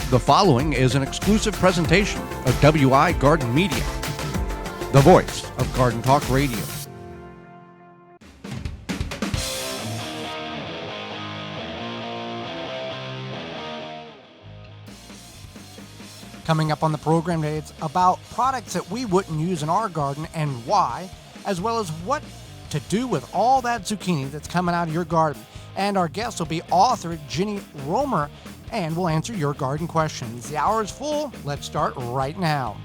The following is an exclusive presentation of WI Garden Media, the voice of Garden Talk Radio. Coming up on the program today, it's about products that we wouldn't use in our garden and why, as well as what to do with all that zucchini that's coming out of your garden. And our guest will be author Jennie Romer, and we'll answer your garden questions. The hour is full. Let's start right now.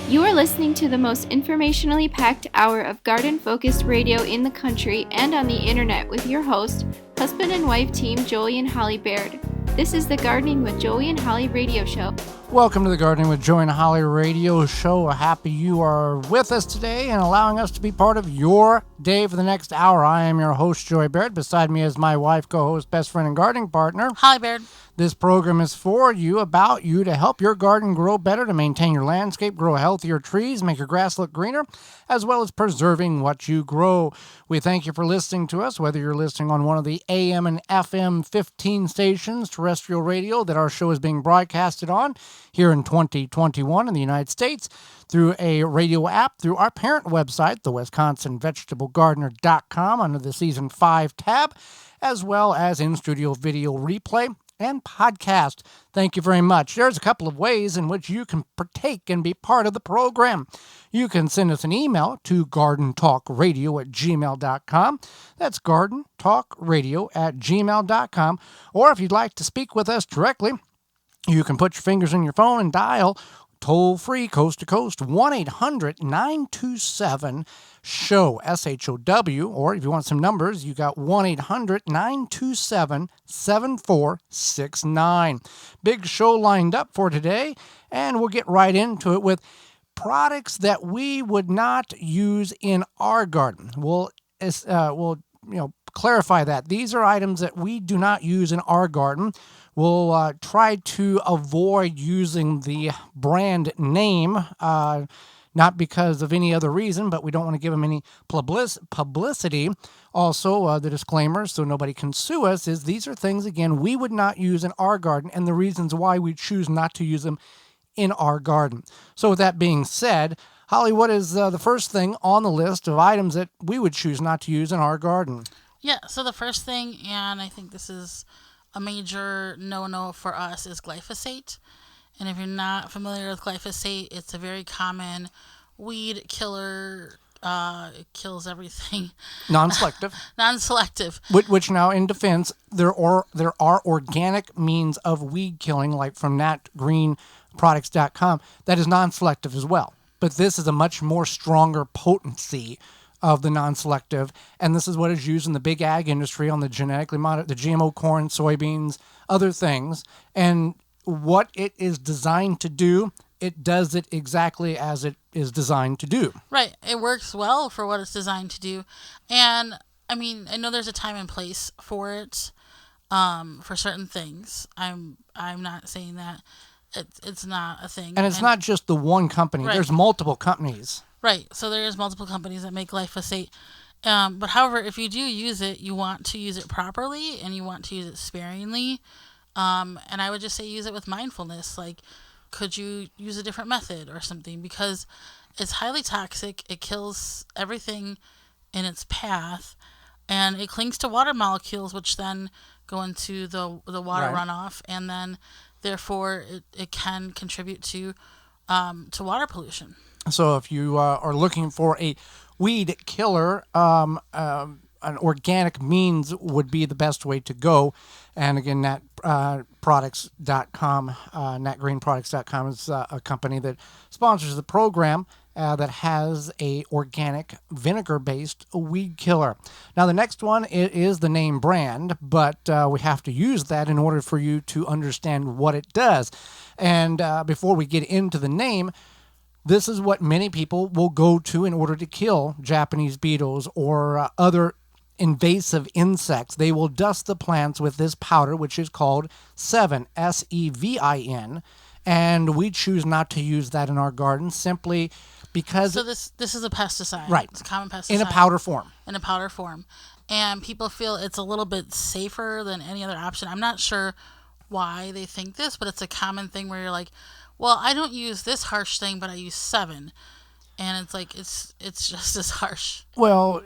You are listening to the most informationally packed hour of garden-focused radio in the country and on the internet with your host, husband and wife team Joey and Holly Baird. This is the Gardening with Joey and Holly radio show. Welcome to the Gardening with Joey and Holly radio show. Happy you are with us today and allowing us to be part of your day for the next hour. I am your host, Joey Baird. Beside me is my wife, co-host, best friend, and gardening partner, Holly Baird. This program is for you, about you, to help your garden grow better, to maintain your landscape, grow healthier trees, make your grass look greener, as well as preserving what you grow. We thank you for listening to us, whether you're listening on one of the AM and FM 15 stations, terrestrial radio, that our show is being broadcasted on here in 2021 in the United States, through a radio app, through our parent website, the WisconsinVegetableGardener.com, under the Season 5 tab, as well as in-studio video replay and podcast. Thank you very much. There's a couple of ways in which you can partake and be part of the program. You can send us an email to gardentalkradio@gmail.com. That's gardentalkradio@gmail.com. Or if you'd like to speak with us directly, you can put your fingers in your phone and dial toll-free, coast-to-coast, 1-800-927-SHOW, S-H-O-W, or if you want some numbers, you got 1-800-927-7469. Big show lined up for today, and we'll get right into it with products that we would not use in our garden. We'll clarify that. These are items that we do not use in our garden. We'll try to avoid using the brand name, not because of any other reason, but we don't want to give them any publicity. Also, the disclaimer, so nobody can sue us, is these are things, again, we would not use in our garden, and the reasons why we choose not to use them in our garden. So with that being said, Holly, what is the first thing on the list of items that we would choose not to use in our garden? Yeah, so the first thing, and I think this is a major no-no for us, is glyphosate. And if you're not familiar with glyphosate, it's a very common weed killer. It kills everything. Non-selective. Non-selective. Which now, in defense, there are organic means of weed killing, like from natgreenproducts.com, that is non-selective as well. But this is a much more stronger potency of the non-selective, and this is what is used in the big ag industry on the genetically modified, the GMO corn, soybeans, other things. And what it is designed to do, it does it exactly as it is designed to do. Right. It works well for what it's designed to do. And, I mean, I know there's a time and place for it, for certain things. I'm not saying that it's not a thing. And it's not just the one company. Right. There's multiple companies. Right, so there's multiple companies that make glyphosate. But however, if you do use it, you want to use it properly and you want to use it sparingly. And I would just say use it with mindfulness. Like, could you use a different method or something? Because it's highly toxic. It kills everything in its path. And it clings to water molecules, which then go into the water runoff. And then, therefore, it can contribute to water pollution. So if you are looking for a weed killer, an organic means would be the best way to go. And again, natproducts.com, natgreenproducts.com is a company that sponsors the program that has a organic vinegar-based weed killer. Now, the next one is the name brand, but we have to use that in order for you to understand what it does. And before we get into the name, this is what many people will go to in order to kill Japanese beetles or other invasive insects. They will dust the plants with this powder, which is called Sevin, S-E-V-I-N, and we choose not to use that in our garden simply because... So this is a pesticide. Right. It's a common pesticide. In a powder form. In a powder form. and people feel it's a little bit safer than any other option. I'm not sure why they think this, but it's a common thing where you're like, well, I don't use this harsh thing, but I use 7. And it's like, it's just as harsh. Well,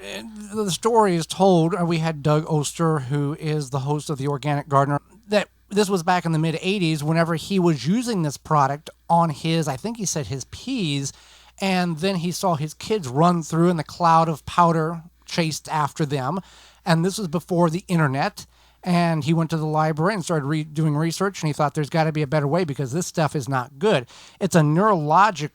the story is told. We had Doug Oster, who is the host of The Organic Gardener, that this was back in the mid-'80s whenever he was using this product on his, I think he said his peas, and then he saw his kids run through and the cloud of powder chased after them. And this was before the internet. And he went to the library and started doing research, and he thought there's got to be a better way because this stuff is not good. It's a neurologic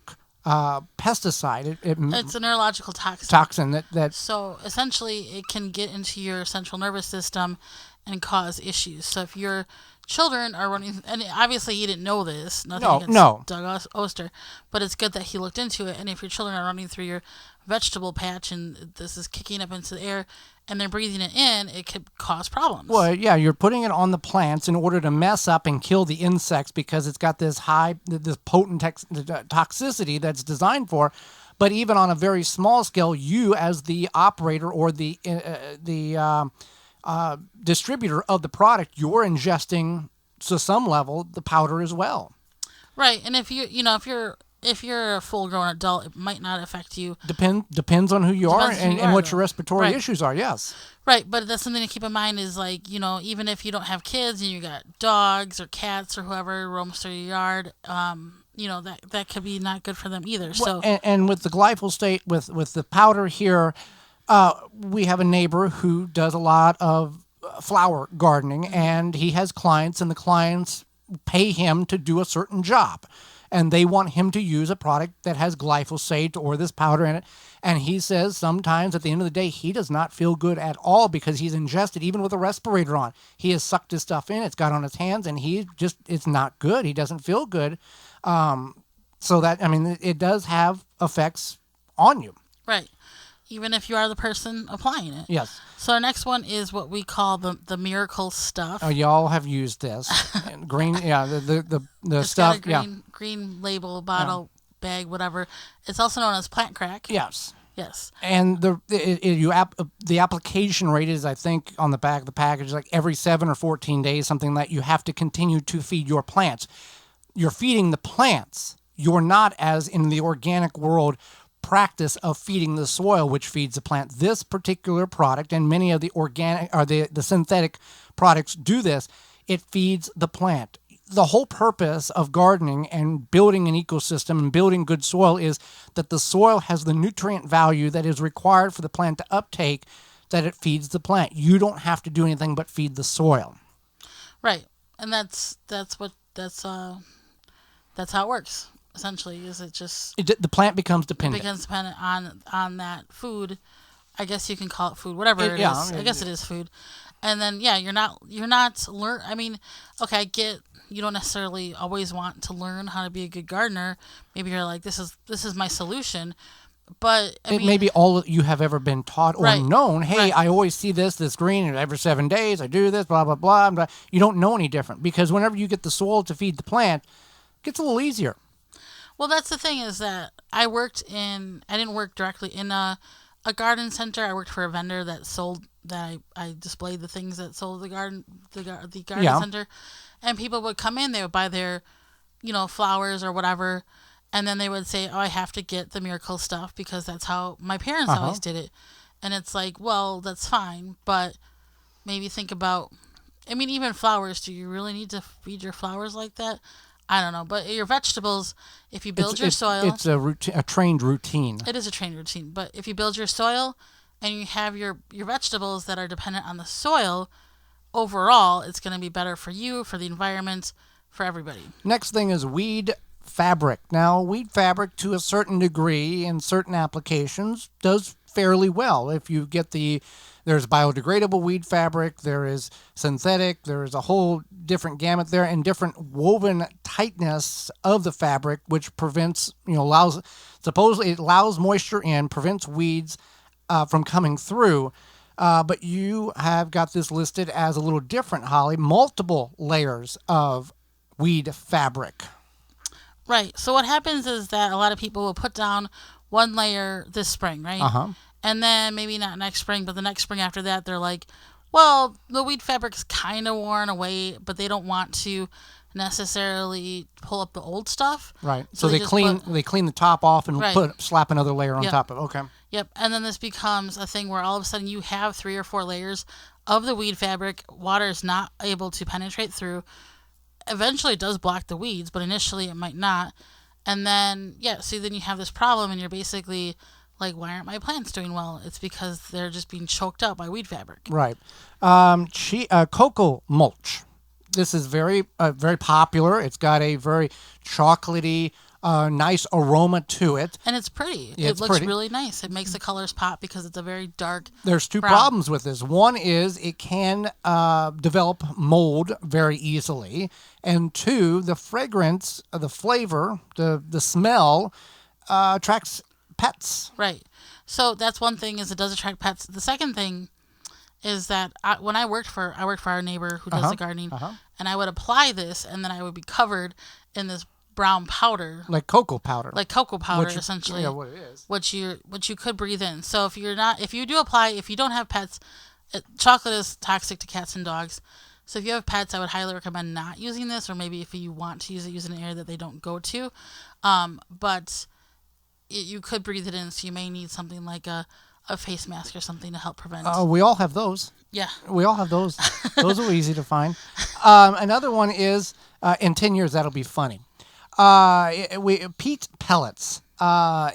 pesticide. It's a neurological toxin that. So essentially, it can get into your central nervous system and cause issues. So if your children are running, and obviously he didn't know this, nothing against Doug Oster, but it's good that he looked into it. And if your children are running through your vegetable patch and this is kicking up into the air and they're breathing it in, it could cause problems. Well, yeah, you're putting it on the plants in order to mess up and kill the insects because it's got this potent toxicity that's designed for. But even on a very small scale, you as the operator or the distributor of the product, you're ingesting to some level the powder as well. Right, and if you're a full-grown adult, it might not affect you. Depends on who you are and what your respiratory issues are, yes. Right, but that's something to keep in mind is like, even if you don't have kids and you got dogs or cats or whoever roams through your yard, that could be not good for them either. Well, and with the glyphosate, with the powder here, we have a neighbor who does a lot of flower gardening, and he has clients, and the clients pay him to do a certain job. And they want him to use a product that has glyphosate or this powder in it. And he says sometimes at the end of the day, he does not feel good at all because he's ingested, even with a respirator on. He has sucked his stuff in, it's got on his hands, and it's not good. He doesn't feel good. So that, it does have effects on you. Right. Even if you are the person applying it. Yes. So our next one is what we call the miracle stuff. Oh, y'all have used this. Green, yeah, the it's stuff. Got a green label, bottle, bag, whatever. It's also known as plant crack. Yes. Yes. And the application rate is, I think, on the back of the package, like every 7 or 14 days, something that you have to continue to feed your plants. You're feeding the plants. You're not, as in the organic world, practice of feeding the soil, which feeds the plant. This particular product, and many of the organic or the synthetic products do this, it feeds the plant. The whole purpose of gardening and building an ecosystem and building good soil is that the soil has the nutrient value that is required for the plant to uptake, that it feeds the plant. You don't have to do anything but feed the soil. Right. And that's how it works. Essentially, is the plant becomes dependent. It becomes dependent on that food. I guess you can call it food, whatever it is. I guess it is food. And then you're not okay, I get you don't necessarily always want to learn how to be a good gardener. Maybe you're like, this is my solution. But it may be all you have ever been taught or known. Hey, I always see this green, and every 7 days I do this, blah, blah, blah. You don't know any different because whenever you get the soil to feed the plant, it gets a little easier. Well, that's the thing is that I didn't work directly in a garden center. I worked for a vendor that I displayed the things that sold the garden center. And people would come in, they would buy their, flowers or whatever. And then they would say, oh, I have to get the miracle stuff because that's how my parents always did it. And it's like, well, that's fine. But maybe think about, even flowers, do you really need to feed your flowers like that? I don't know, but your vegetables, if you build your soil... It's a trained routine. It is a trained routine, but if you build your soil and you have your vegetables that are dependent on the soil, overall, it's going to be better for you, for the environment, for everybody. Next thing is weed fabric. Now, weed fabric, to a certain degree, in certain applications, does fairly well. If you get there's biodegradable weed fabric, there is synthetic, there is a whole different gamut there, and different woven tightness of the fabric, which prevents, supposedly it allows moisture in, prevents weeds from coming through. But you have got this listed as a little different, Holly, multiple layers of weed fabric. Right. So what happens is that a lot of people will put down one layer this spring, right? And then maybe not next spring, but the next spring after that, they're like, well, the weed fabric's kind of worn away, but they don't want to necessarily pull up the old stuff. Right. So they just clean the top off and Right. slap another layer on Yep. top of it. Okay. Yep. And then this becomes a thing where all of a sudden you have 3 or 4 layers of the weed fabric. Water is not able to penetrate through. Eventually it does block the weeds, but initially it might not. And then, so then you have this problem and you're basically like, why aren't my plants doing well? It's because they're just being choked out by weed fabric. Right. Cocoa mulch. This is very popular. It's got a very chocolatey, nice aroma to it. And it's pretty. Yeah, It it's looks pretty. really nice. It makes the colors pop because it's a very dark. There's 2 brown. problems with this. One is it can develop mold very easily, and 2, the fragrance, the flavor, the smell attracts pets. Right. So that's one thing, is it does attract pets. The second thing is that when I worked for our neighbor who does the gardening, and I would apply this, and then I would be covered in this brown powder, Like cocoa powder. essentially. Yeah, what it is. Which you could breathe in. So if you don't have pets, chocolate is toxic to cats and dogs. So if you have pets, I would highly recommend not using this, or maybe if you want to use it in an area that they don't go to. But you could breathe it in, so you may need something like a face mask or something to help prevent. We all have those. Yeah. We all have those. Those are easy to find. Another one is, in 10 years, that'll be funny. Peat pellets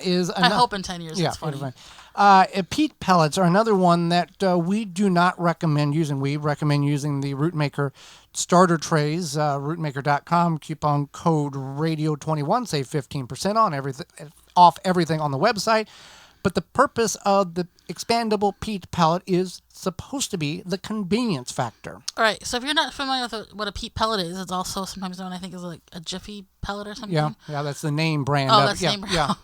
is I hope in 10 years it's funny. It'll be fine. Peat pellets are another one that we do not recommend using. We recommend using the Rootmaker starter trays, rootmaker.com, coupon code radio21, save 15% off everything on the website. But the purpose of the expandable peat pellet is supposed to be the convenience factor. All right. So if you're not familiar with what a peat pellet is, it's also sometimes known, I think, as like a Jiffy pellet or something. Yeah, that's the name brand. Oh, of that's it. the name brand. Yeah.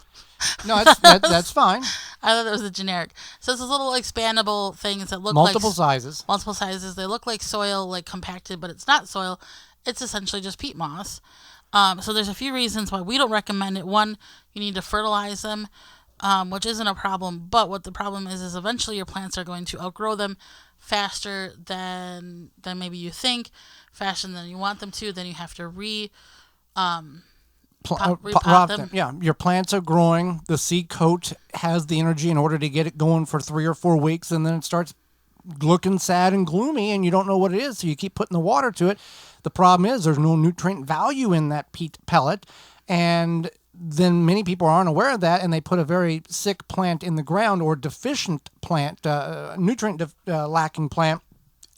No, that's fine. I thought that was a generic. So it's those little expandable things that look Multiple like sizes. Multiple sizes. They look like soil, like compacted, but it's not soil. It's essentially just peat moss. So there's a few reasons why we don't recommend it. One, you need to fertilize them, which isn't a problem. But what the problem is eventually your plants are going to outgrow them faster than maybe you think, faster than you want them to. Then you have to repot them. Yeah, your plants are growing. The seed coat has the energy in order to get it going for 3 or 4 weeks, and then it starts looking sad and gloomy, and you don't know what it is, so you keep putting the water to it. The problem is there's no nutrient value in that peat pellet, and then many people aren't aware of that, and they put a very sick plant in the ground, or deficient plant, nutrient lacking plant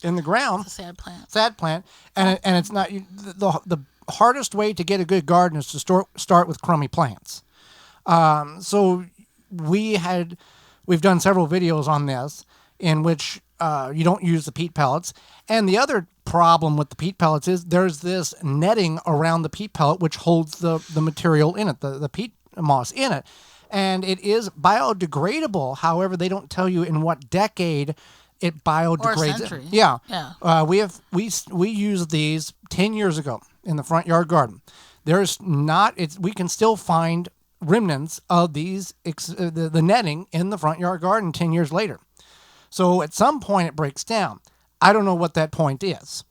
in the ground. It's a sad plant, and it's not the hardest way to get a good garden is to start with crummy plants. So we've done several videos on this in which you don't use the peat pellets. And the other problem with the peat pellets is there's this netting around the peat pellet which holds the material in it, the peat moss in it. And it is biodegradable. However, they don't tell you in what decade it biodegrades. Or century. Yeah. Yeah. We used these 10 years ago in the front yard garden. We can still find remnants of these the netting in the front yard garden 10 years later. So at some point it breaks down. I don't know what that point is,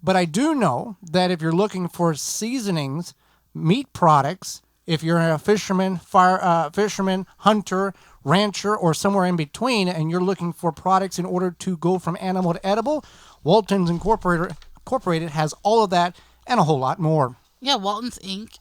but I do know that if you're looking for seasonings, meat products, if you're a fisherman, hunter, rancher, or somewhere in between, and you're looking for products in order to go from animal to edible, Walton's Incorporated has all of that and a whole lot more. Yeah, Walton's Inc.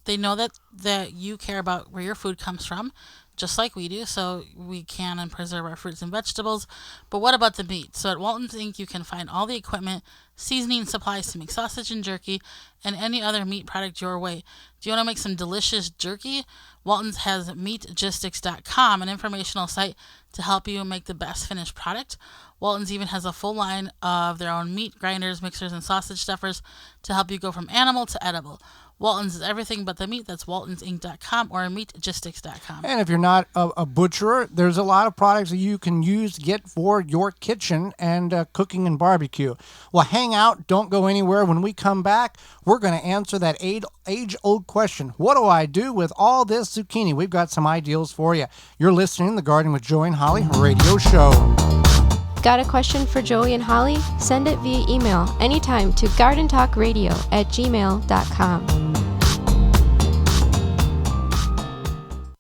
They know that you care about where your food comes from, just like we do, so we can and preserve our fruits and vegetables. But what about the meat? So at Walton's Inc. you can find all the equipment, seasoning supplies to make sausage and jerky, and any other meat product your way. Do you want to make some delicious jerky? Walton's has meatgistics.com, an informational site to help you make the best finished product. Walton's even has a full line of their own meat grinders, mixers, and sausage stuffers to help you go from animal to edible. Walton's is everything but the meat. That's waltonsinc.com or meatgistics.com. And if you're not a butcher, there's a lot of products that you can use to get for your kitchen and cooking and barbecue. Well, hang out. Don't go anywhere. When we come back, we're going to answer that age-old question. What do I do with all this zucchini? We've got some ideals for you. You're listening to the Garden with Joey and Holly radio show. Got a question for Joey and Holly? Send it via email anytime to gardentalkradio@gmail.com.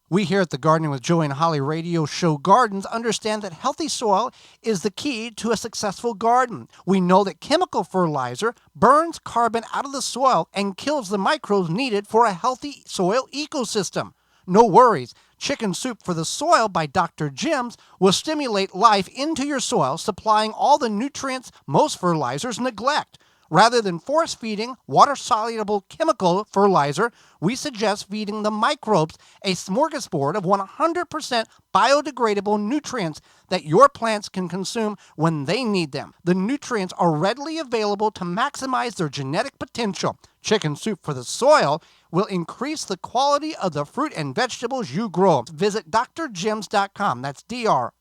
We here at the Gardening with Joey and Holly radio show Gardens understand that healthy soil is the key to a successful garden. We know that chemical fertilizer burns carbon out of the soil and kills the microbes needed for a healthy soil ecosystem. No worries. Chicken Soup for the Soil by Dr. Jim's will stimulate life into your soil, supplying all the nutrients most fertilizers neglect. Rather than force-feeding water-soluble chemical fertilizer, we suggest feeding the microbes a smorgasbord of 100% biodegradable nutrients that your plants can consume when they need them. The nutrients are readily available to maximize their genetic potential. Chicken Soup for the Soil will increase the quality of the fruit and vegetables you grow. Visit drjims.com. That's drjimz.com.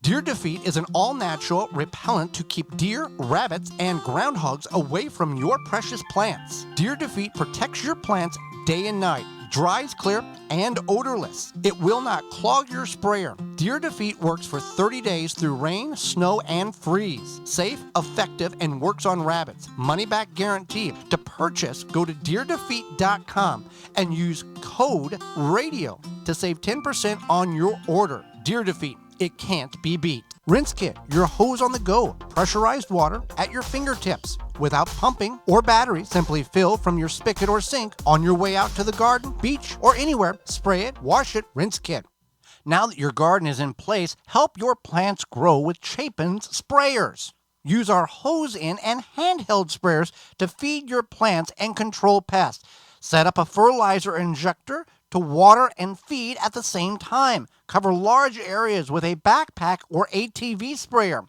Deer Defeat is an all-natural repellent to keep deer, rabbits, and groundhogs away from your precious plants. Deer Defeat protects your plants day and night, dries clear, and odorless. It will not clog your sprayer. Deer Defeat works for 30 days through rain, snow, and freeze. Safe, effective, and works on rabbits. Money-back guarantee. To purchase, go to deerdefeat.com and use code RADIO to save 10% on your order. Deer Defeat. It can't be beat. Rinse Kit, your hose on the go. Pressurized water at your fingertips. Without pumping or battery, simply fill from your spigot or sink on your way out to the garden, beach, or anywhere. Spray it, wash it, Rinse Kit. Now that your garden is in place, help your plants grow with Chapin's sprayers. Use our hose-in and handheld sprayers to feed your plants and control pests. Set up a fertilizer injector to water and feed at the same time. Cover large areas with a backpack or ATV sprayer.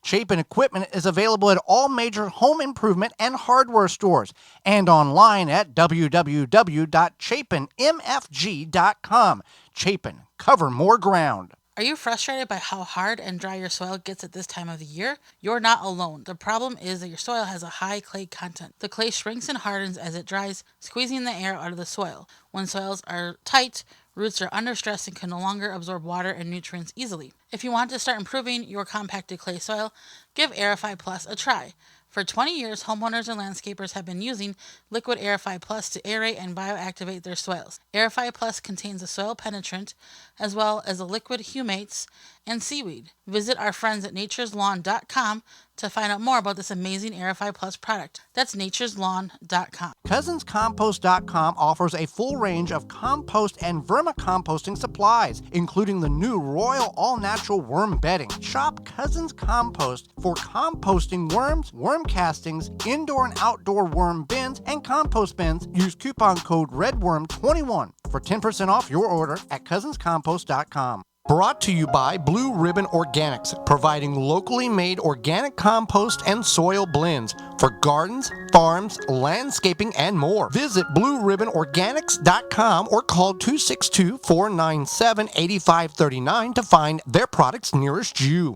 Chapin equipment is available at all major home improvement and hardware stores and online at www.chapinmfg.com. Chapin, cover more ground. Are you frustrated by how hard and dry your soil gets at this time of the year? You're not alone. The problem is that your soil has a high clay content. The clay shrinks and hardens as it dries, squeezing the air out of the soil. When soils are tight, roots are under stress and can no longer absorb water and nutrients easily. If you want to start improving your compacted clay soil, give Aerify Plus a try. For 20 years, homeowners and landscapers have been using liquid Aerify Plus to aerate and bioactivate their soils. Aerify Plus contains a soil penetrant as well as a liquid humates and seaweed. Visit our friends at natureslawn.com to find out more about this amazing Aerify Plus product. That's natureslawn.com. CousinsCompost.com offers a full range of compost and vermicomposting supplies, including the new Royal All-Natural Worm Bedding. Shop Cousins Compost for composting worms, worm castings, indoor and outdoor worm bins, and compost bins. Use coupon code REDWORM21 for 10% off your order at CousinsCompost.com. Brought to you by Blue Ribbon Organics, providing locally made organic compost and soil blends for gardens, farms, landscaping, and more. Visit BlueRibbonOrganics.com or call 262-497-8539 to find their products nearest you.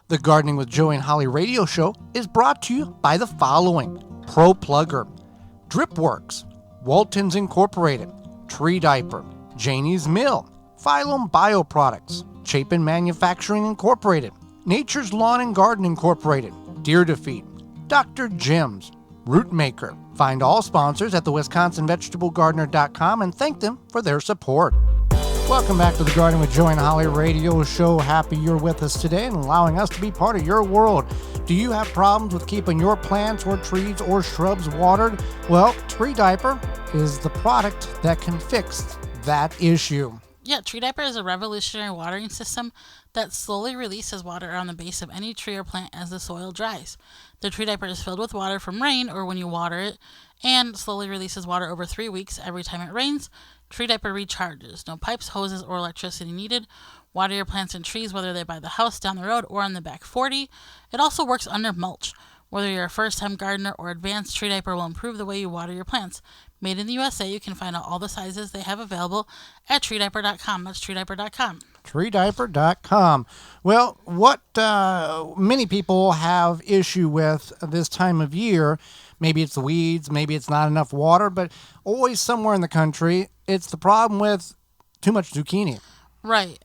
The Gardening with Joey and Holly radio show is brought to you by the following: Pro Plugger, Dripworks, Walton's Incorporated, Tree Diaper, Janie's Mill, Phylum Bioproducts, Chapin Manufacturing Incorporated, Nature's Lawn and Garden Incorporated, Deer Defeat, Dr. Jim's, Rootmaker. Find all sponsors at the WisconsinVegetableGardener.com and thank them for their support. Welcome back to the Garden with Joey and Holly radio show. Happy you're with us today and allowing us to be part of your world. Do you have problems with keeping your plants or trees or shrubs watered? Well, Tree Diaper is the product that can fix that issue. Yeah, Tree Diaper is a revolutionary watering system that slowly releases water on the base of any tree or plant as the soil dries. The Tree Diaper is filled with water from rain or when you water it and slowly releases water over 3 weeks every time it rains. Tree Diaper recharges. No pipes, hoses, or electricity needed. water your plants and trees, whether they're by the house, down the road, or on the back 40. It also works under mulch. Whether you're a first-time gardener or advanced, Tree Diaper will improve the way you water your plants. Made in the USA, you can find out all the sizes they have available at treediaper.com. That's treediaper.com. treediaper.com. Well, what many people have issue with this time of year, maybe it's the weeds, maybe it's not enough water, but always somewhere in the country, it's the problem with too much zucchini. Right,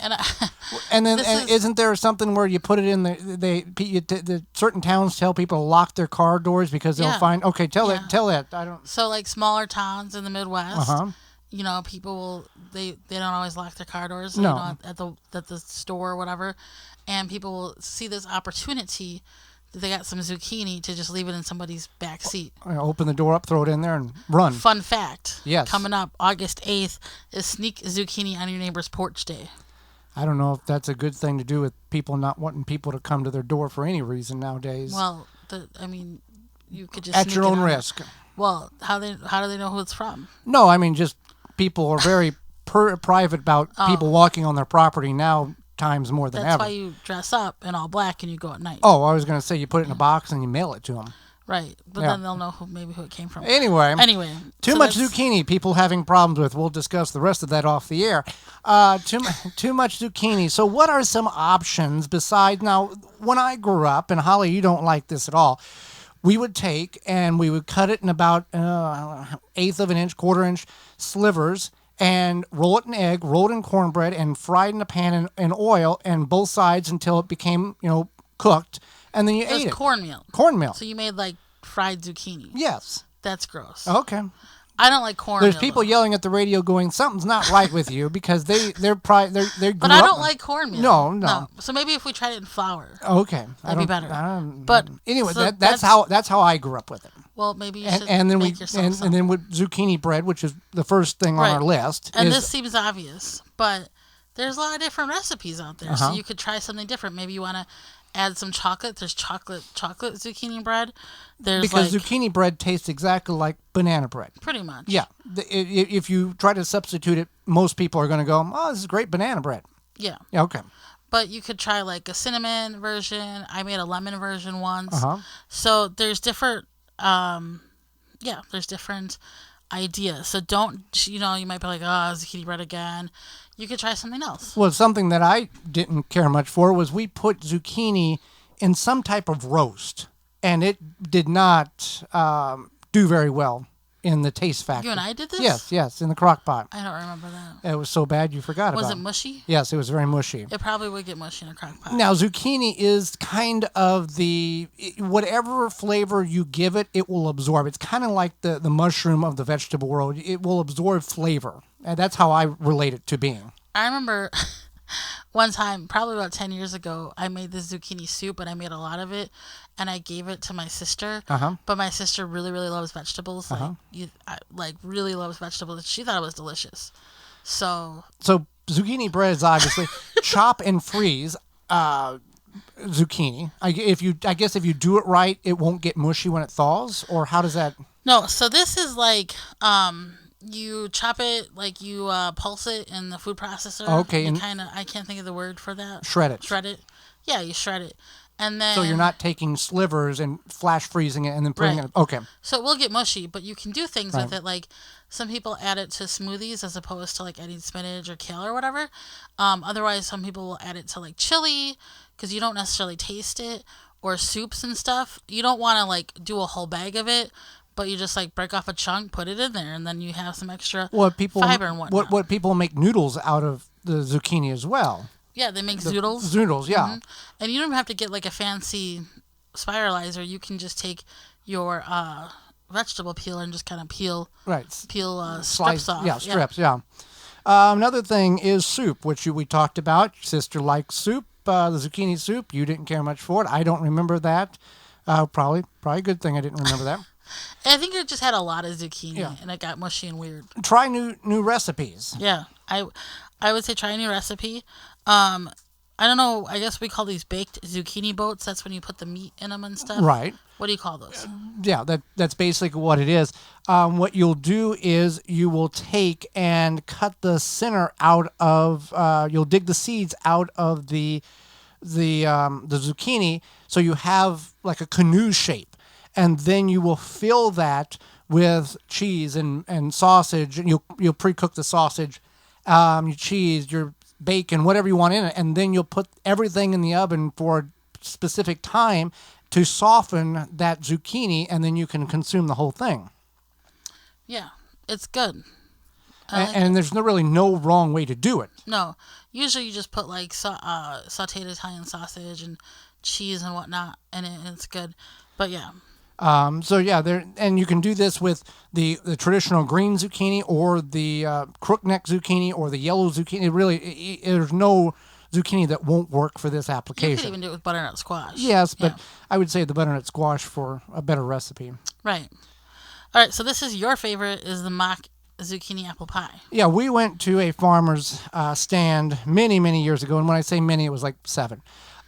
and then isn't there something where you put it in the certain towns tell people to lock their car doors because they'll find tell that I don't. So like smaller towns in the Midwest, people will they don't always lock their car doors at the store or whatever, and people will see this opportunity that they got some zucchini to just leave it in somebody's back seat. Open the door up, throw it in there, and run. Fun fact. Yes. Coming up August 8th is Sneak Zucchini on Your Neighbor's Porch Day. I don't know if that's a good thing to do with people not wanting people to come to their door for any reason nowadays. Well, you could just at your own risk. Well, how do they know who it's from? No, I mean just people are very private about people walking on their property now. Times more than ever. That's why you dress up in all black and you go at night. Oh, I was going to say you put it in a box and you mail it to them. Right, but then they'll know who it came from. Anyway, too much zucchini. People having problems with. We'll discuss the rest of that off the air. Too much zucchini. So, what are some options besides? Now, when I grew up, and Holly, you don't like this at all. We would take and we would cut it in about eighth of an inch, quarter-inch slivers. And roll it in egg, roll it in cornbread, and fry it in a pan in oil, and both sides until it became, cooked. And then you ate it. Cornmeal. Cornmeal. So you made like fried zucchini. Yes. That's gross. Okay. I don't like cornmeal. There's people yelling at the radio going, something's not right with you because they But I don't like cornmeal. No. So maybe if we tried it in flour. Okay. That'd be better. But anyway, so that's how I grew up with it. Well, maybe you should and then make yourself some. and then with zucchini bread, which is the first thing on our list. And this seems obvious, but there's a lot of different recipes out there. So you could try something different. Maybe you want to add some chocolate. There's chocolate zucchini bread. Because zucchini bread tastes exactly like banana bread. Pretty much. Yeah. If you try to substitute it, most people are going to go, oh, this is great banana bread. Yeah. Yeah, okay. But you could try like a cinnamon version. I made a lemon version once. Uh-huh. So there's different, there's different ideas. So don't, you might be like, oh, zucchini bread again. You could try something else. Well, something that I didn't care much for was we put zucchini in some type of roast, and it did not do very well in the taste factor. You and I did this? Yes, in the crock pot. I don't remember that. It was so bad you forgot about it. Was it mushy? Yes, it was very mushy. It probably would get mushy in a crock pot. Now, zucchini is kind of whatever flavor you give it, it will absorb. It's kind of like the mushroom of the vegetable world. It will absorb flavor. And that's how I relate it to being. I remember one time, probably about 10 years ago, I made this zucchini soup, and I made a lot of it, and I gave it to my sister. Uh-huh. But my sister really, really loves vegetables. Uh-huh. Really loves vegetables. She thought it was delicious. So zucchini bread is obviously chop and freeze zucchini. I guess if you do it right, it won't get mushy when it thaws, or how does that? No, so this is like you chop it, like you pulse it in the food processor. Okay. I can't think of the word for that. Shred it. Shred it. Yeah, you shred it. And then, so you're not taking slivers and flash freezing it and then putting it. Okay. So it will get mushy, but you can do things with it. Like some people add it to smoothies as opposed to like adding spinach or kale or whatever. Otherwise, some people will add it to like chili because you don't necessarily taste it, or soups and stuff. You don't want to like do a whole bag of it, but you just like break off a chunk, put it in there, and then you have some extra fiber and whatnot. What people make noodles out of the zucchini as well. Yeah, they make zoodles. Zoodles, yeah. Mm-hmm. And you don't have to get like a fancy spiralizer. You can just take your vegetable peeler and just kind of peel strips off. Yeah, strips, yeah. Another thing is soup, which we talked about. Your sister likes soup, the zucchini soup. You didn't care much for it. I don't remember that. Probably a good thing I didn't remember that. I think it just had a lot of zucchini, and it got mushy and weird. Try new recipes. Yeah, I would say try a new recipe. I don't know. I guess we call these baked zucchini boats. That's when you put the meat in them and stuff. Right. What do you call those? Yeah, that's basically what it is. What you'll do is you will take and cut the center out of. You'll dig the seeds out of the zucchini, so you have like a canoe shape, and then you will fill that with cheese and sausage, and you'll pre-cook the sausage, your cheese, your bacon, whatever you want in it, and then you'll put everything in the oven for a specific time to soften that zucchini, and then you can consume the whole thing. Yeah, it's good. And there's really no wrong way to do it. No, usually you just put like sauteed Italian sausage and cheese and whatnot, and it's good. But yeah. And you can do this with the traditional green zucchini or the crookneck zucchini or the yellow zucchini. There's no zucchini that won't work for this application. You could even do it with butternut squash. Yes, but I would say the butternut squash for a better recipe. Right. All right, so this is your favorite, is the mock zucchini apple pie. Yeah, we went to a farmer's stand many, many years ago, and when I say many, it was like 7.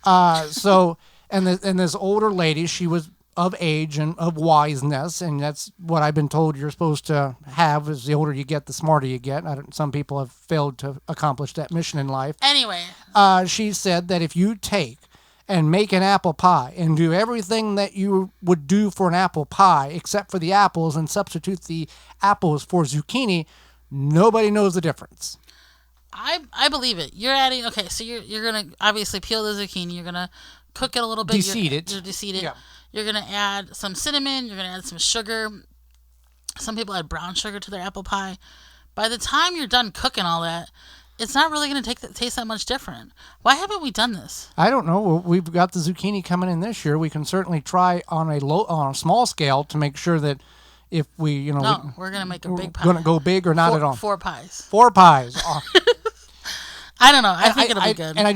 And this older lady, she was of age and of wiseness, and that's what I've been told you're supposed to have. Is the older you get, the smarter you get. Some people have failed to accomplish that mission in life. Anyway. She said that if you take and make an apple pie and do everything that you would do for an apple pie except for the apples and substitute the apples for zucchini, nobody knows the difference. I believe it. You're adding, okay, so you're going to obviously peel the zucchini. You're going to cook it a little bit. Deseed it. You're deseed it. Yeah. You're going to add some cinnamon. You're going to add some sugar. Some people add brown sugar to their apple pie. By the time you're done cooking all that, it's not really going to taste that much different. Why haven't we done this? I don't know. We've got the zucchini coming in this year. We can certainly try on a small scale to make sure that if we, No, we're going to make a big pie. Going to go big or not at all. 4 pies. 4 pies. I don't know. I think it'll be good. And I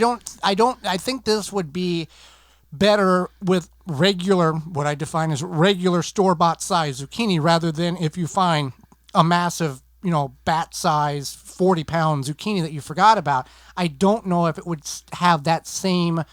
think this would be better with regular, what I define as regular store-bought size zucchini, rather than if you find a massive, bat size 40-pound zucchini that you forgot about. I don't know if it would have the same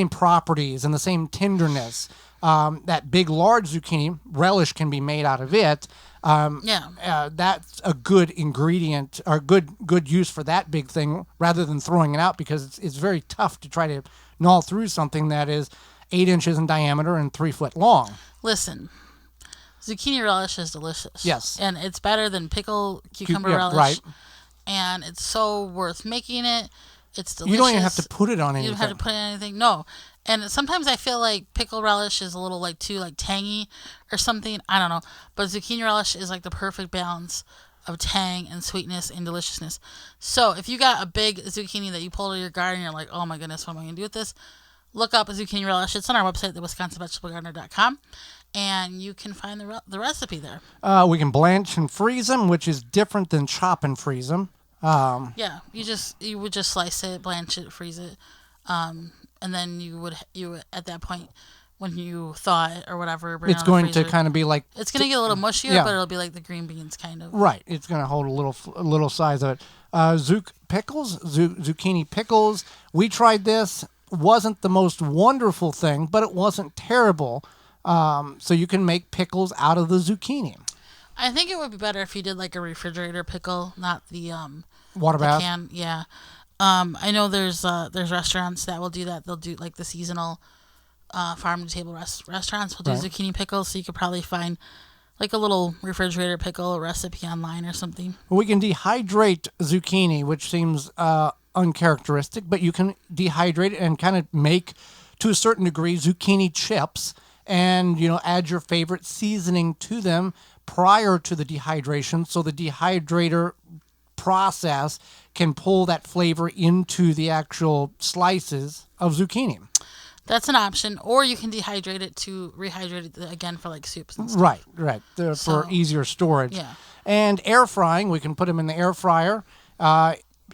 properties and the same tenderness. That big, large zucchini, relish can be made out of it. That's a good ingredient or good use for that big thing, rather than throwing it out, because it's very tough to try to gnaw through something that is 8 inches in diameter and 3 foot long. Listen, zucchini relish is delicious. Yes. And it's better than pickle cucumber relish. Right. And it's so worth making it. It's delicious. You don't even have to put it on anything. You don't have to put it on anything. No. And sometimes I feel like pickle relish is a little too tangy or something. I don't know. But zucchini relish is the perfect balance of tang and sweetness and deliciousness. So if you got a big zucchini that you pulled out of your garden and you're like, oh my goodness, what am I going to do with this? Look up a zucchini relish. It's on our website, thewisconsinvegetablegardener.com, and you can find the recipe there. We can blanch and freeze them, which is different than chop and freeze them. You would just slice it, blanch it, freeze it, and then you would at that point, when you thaw it or whatever, bring it's it out of the going to freezer. kind of be like... It's going to get a little mushier, but it'll be like the green beans, kind of. Right. It's going to hold a little size of it. Zucchini pickles. We tried this. Wasn't the most wonderful thing, but it wasn't terrible. So you can make pickles out of the zucchini. I think it would be better if you did a refrigerator pickle, not the water bath. Can. Yeah. I know there's restaurants that will do that. They'll do the seasonal farm to table restaurants will do zucchini pickles, so you could probably find a little refrigerator pickle recipe online or something. We can dehydrate zucchini, which seems uncharacteristic, but you can dehydrate it and kind of make, to a certain degree, zucchini chips, and add your favorite seasoning to them prior to the dehydration, so the dehydrator process can pull that flavor into the actual slices of zucchini. That's an option, or you can dehydrate it to rehydrate it again for soups and stuff. Right. For easier storage. Yeah. And air frying, we can put them in the air fryer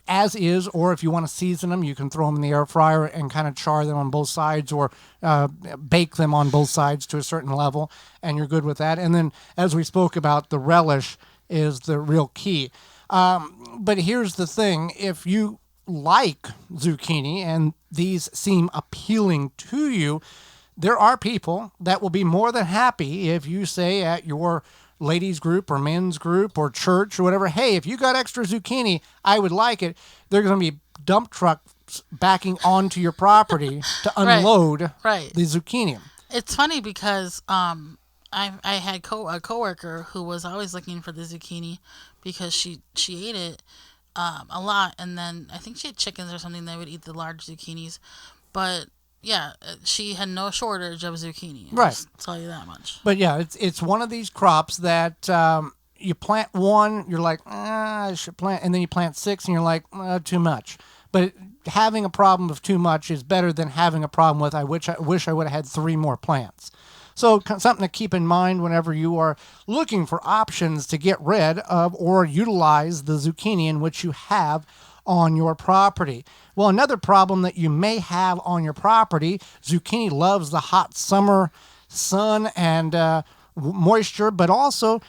as is, or if you want to season them, you can throw them in the air fryer and kind of char them on both sides, or bake them on both sides to a certain level, and you're good with that. And then, as we spoke about, the relish is the real key. But here's the thing. If you like zucchini and these seem appealing to you, there are people that will be more than happy if you say at your ladies group or men's group or church or whatever, hey, if you got extra zucchini, I would like it. They're going to be dump trucks backing onto your property to unload the zucchini. It's funny because I had a coworker who was always looking for the zucchini because she ate it a lot, and then I think she had chickens or something that would eat the large zucchinis, but yeah, she had no shortage of zucchini. I'll tell you that much. But yeah, it's one of these crops that you plant one, you're like, I should plant, and then you plant 6, and you're like, too much. But having a problem of too much is better than having a problem with, I wish I would have had 3 more plants. So something to keep in mind whenever you are looking for options to get rid of or utilize the zucchini in which you have on your property. Well, another problem that you may have on your property, zucchini loves the hot summer sun and moisture, but also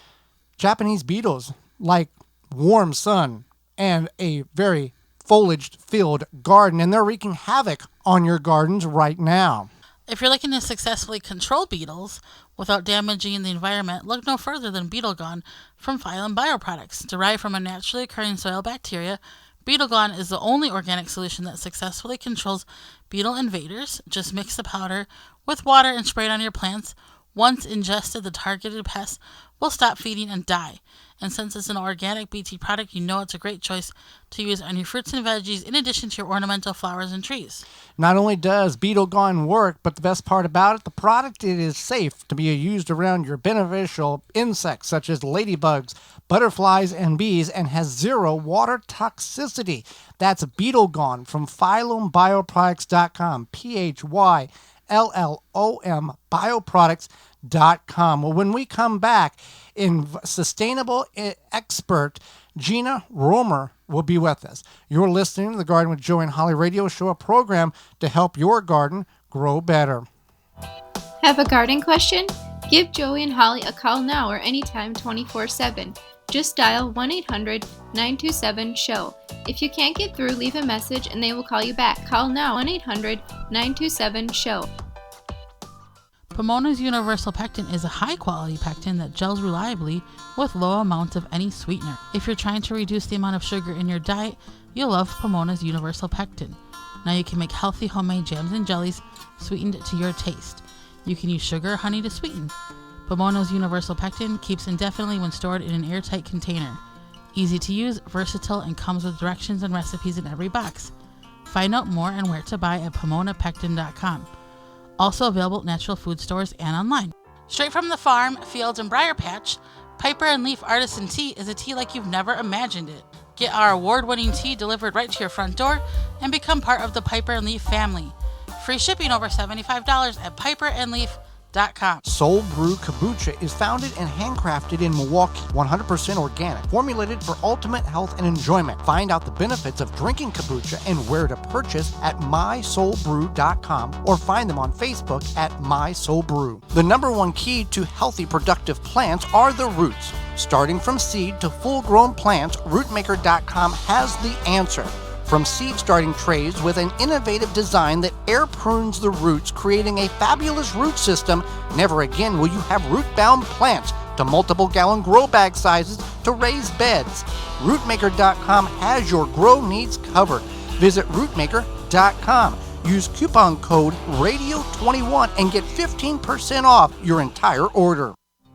Japanese beetles like warm sun and a very foliage-filled garden, and they're wreaking havoc on your gardens right now. If you're looking to successfully control beetles without damaging the environment, look no further than Beetle Gone from Phylum Bioproducts. Derived from a naturally occurring soil bacteria, Beetle Gone is the only organic solution that successfully controls beetle invaders. Just mix the powder with water and spray it on your plants. Once ingested, the targeted pests will stop feeding and die. And since it's an organic BT product, you know it's a great choice to use on your fruits and veggies in addition to your ornamental flowers and trees. Not only does Beetle Gone work, but the best part about it, the product, it is safe to be used around your beneficial insects such as ladybugs, butterflies, and bees, and has 0 water toxicity. That's Beetle Gone from PhylumBioproducts.com, PhylLOM bioproducts.com. Well, when we come back, sustainable expert Jennie Romer will be with us. You're listening to the Garden with Joe and Holly radio show, a program to help your garden grow better. Have a garden question? Give Joey and Holly a call now or anytime 24/7. Just dial 1-800-927-SHOW. If you can't get through, leave a message and they will call you back. Call now 1-800-927-SHOW. Pomona's Universal Pectin is a high-quality pectin that gels reliably with low amounts of any sweetener. If you're trying to reduce the amount of sugar in your diet, you'll love Pomona's Universal Pectin. Now you can make healthy homemade jams and jellies sweetened to your taste. You can use sugar or honey to sweeten. Pomona's Universal Pectin keeps indefinitely when stored in an airtight container. Easy to use, versatile, and comes with directions and recipes in every box. Find out more and where to buy at PomonaPectin.com. Also available at natural food stores and online. Straight from the farm, fields, and briar patch, Piper and Leaf Artisan Tea is a tea like you've never imagined it. Get our award-winning tea delivered right to your front door and become part of the Piper and Leaf family. Free shipping over $75 at piperandleaf.com. Soul Brew Kombucha is founded and handcrafted in Milwaukee, 100% organic, formulated for ultimate health and enjoyment. Find out the benefits of drinking kombucha and where to purchase at mysoulbrew.com or find them on Facebook at mysoulbrew. The number one key to healthy, productive plants are the roots. Starting from seed to full-grown plants, rootmaker.com has the answer. From seed starting trays with an innovative design that air prunes the roots, creating a fabulous root system, never again will you have root-bound plants, to multiple gallon grow bag sizes to raised beds. Rootmaker.com has your grow needs covered. Visit rootmaker.com. Use coupon code RADIO21 and get 15% off your entire order.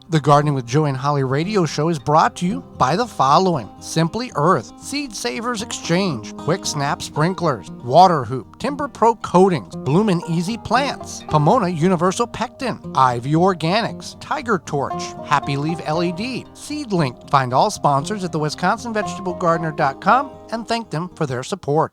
The Gardening with Joe and Holly radio show is brought to you by the following: Simply Earth, Seed Savers Exchange, Quick Snap Sprinklers, Water Hoop, Timber Pro Coatings, Bloomin' Easy Plants, Pomona Universal Pectin, Ivy Organics, Tiger Torch, Happy Leaf LED, Seedlink. Find all sponsors at the WisconsinVegetableGardener.com and thank them for their support.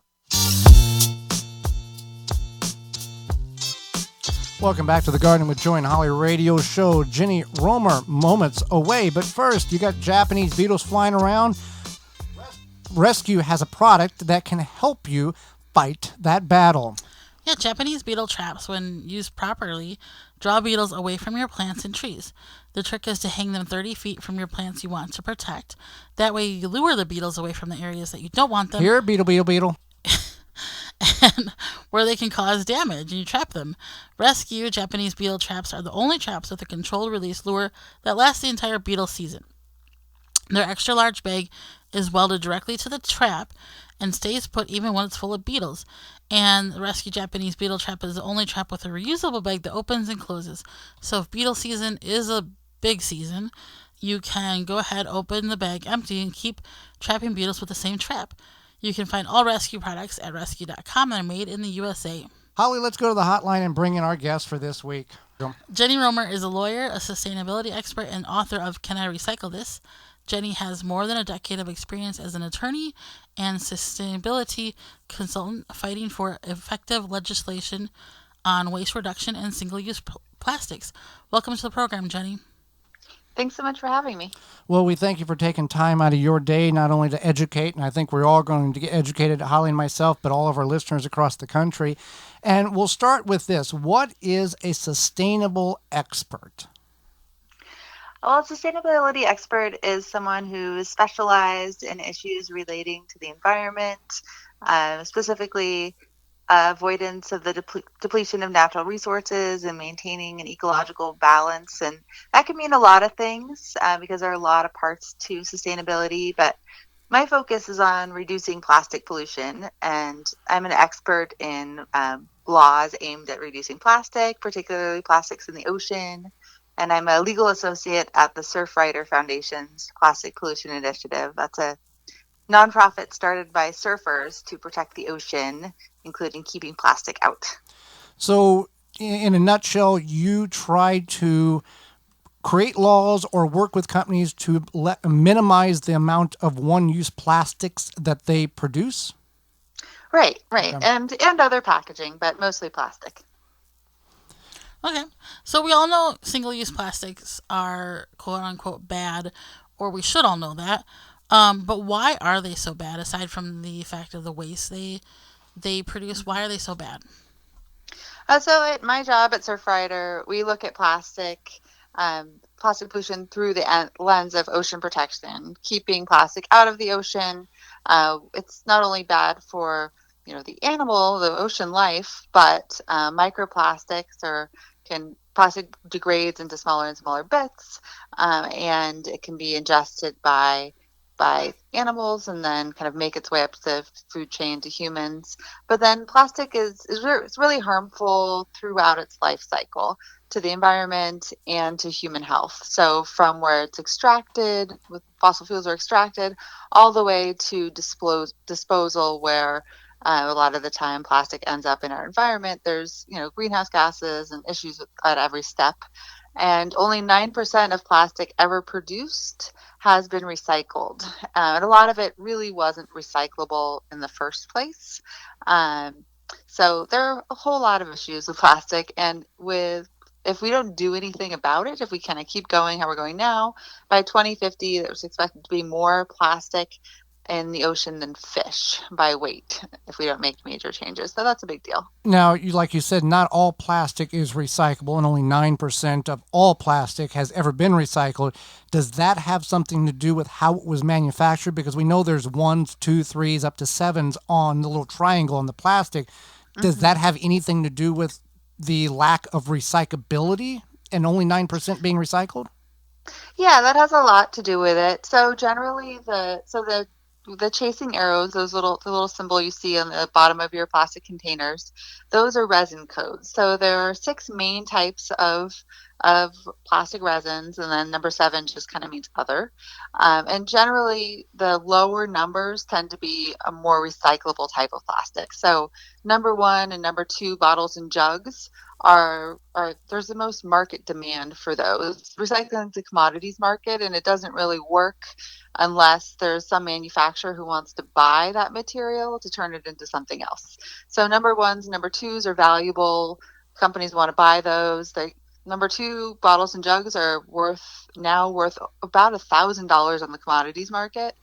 Welcome back to the Garden with Joy and Holly radio show. Jennie Romer moments away, but first, you got Japanese beetles flying around. Rescue has a product that can help you fight that battle. Yeah, Japanese beetle traps, when used properly, draw beetles away from your plants and trees. The trick is to hang them 30 feet from your plants you want to protect. That way, you lure the beetles away from the areas that you don't want them. Here, beetle. and where they can cause damage, and you trap them. Rescue Japanese beetle traps are the only traps with a controlled release lure that lasts the entire beetle season. Their extra large bag is welded directly to the trap and stays put even when it's full of beetles. And the Rescue Japanese Beetle Trap is the only trap with a reusable bag that opens and closes. So if beetle season is a big season, you can go ahead, open the bag empty, and keep trapping beetles with the same trap. You can find all Rescue products at rescue.com and are made in the USA. Holly, let's go to the hotline and bring in our guest for this week. Jennie Romer is a lawyer, a sustainability expert, and author of Can I Recycle This? Jennie has more than a decade of experience as an attorney and sustainability consultant fighting for effective legislation on waste reduction and single-use plastics. Welcome to the program, Jennie. Thanks so much for having me. Well, we thank you for taking time out of your day, not only to educate, and I think we're all going to get educated, Holly and myself, but all of our listeners across the country. And we'll start with this. What is a sustainable expert? Well, a sustainability expert is someone who is specialized in issues relating to the environment, specifically avoidance of the depletion of natural resources and maintaining an ecological balance. And that can mean a lot of things because there are a lot of parts to sustainability, but my focus is on reducing plastic pollution, and I'm an expert in laws aimed at reducing plastic, particularly plastics in the ocean. And I'm a legal associate at the Surfrider Foundation's Plastic Pollution Initiative. That's a nonprofit started by surfers to protect the ocean, including keeping plastic out. So, in a nutshell, you try to create laws or work with companies to minimize the amount of one-use plastics that they produce? Right. Okay. And other packaging, but mostly plastic. Okay, so we all know single-use plastics are quote-unquote bad, or we should all know that. But why are they so bad, aside from the fact of the waste they produce? Why are they so bad? So at my job at Surfrider, we look at plastic pollution through the lens of ocean protection, keeping plastic out of the ocean. It's not only bad for the animal, the ocean life, but microplastics plastic degrades into smaller and smaller bits, and it can be ingested by animals and then kind of make its way up the food chain to humans. But then plastic is really harmful throughout its life cycle to the environment and to human health. So from where it's extracted, with fossil fuels are extracted, all the way to disposal, where a lot of the time plastic ends up in our environment. There's greenhouse gases and issues at every step. And only 9% of plastic ever produced has been recycled. And a lot of it really wasn't recyclable in the first place. So there are a whole lot of issues with plastic. And if we don't do anything about it, if we kind of keep going how we're going now, by 2050, there's expected to be more plastic in the ocean than fish by weight if we don't make major changes. So that's a big deal. Now, like you said, not all plastic is recyclable, and only 9% of all plastic has ever been recycled. Does that have something to do with how it was manufactured? Because we know there's 1s, 2, 3s, up to 7s on the little triangle on the plastic. Does that have anything to do with the lack of recyclability and only 9% being recycled? Yeah, that has a lot to do with it. So generally, the chasing arrows, the little symbol you see on the bottom of your plastic containers, those are resin codes. So there are 6 main types of plastic resins, and then number 7 just kind of means other. And generally, the lower numbers tend to be a more recyclable type of plastic. So number 1 and number 2 bottles and jugs are there's the most market demand for those. Recycling is a commodities market, and it doesn't really work unless there's some manufacturer who wants to buy that material to turn it into something else. So number 1s, number 2s are valuable. Companies want to buy those. Number 2 bottles and jugs are worth about $1,000 on the commodities market.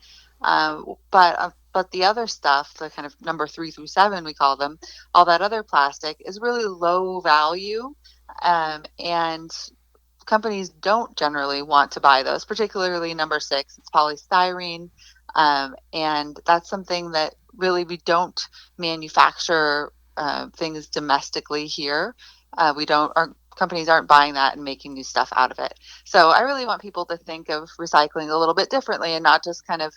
But the other stuff, the kind of number 3 through 7, we call them, all that other plastic is really low value, and companies don't generally want to buy those, particularly number 6. It's polystyrene. And that's something that really we don't manufacture things domestically here. Our companies aren't buying that and making new stuff out of it. So I really want people to think of recycling a little bit differently and not just kind of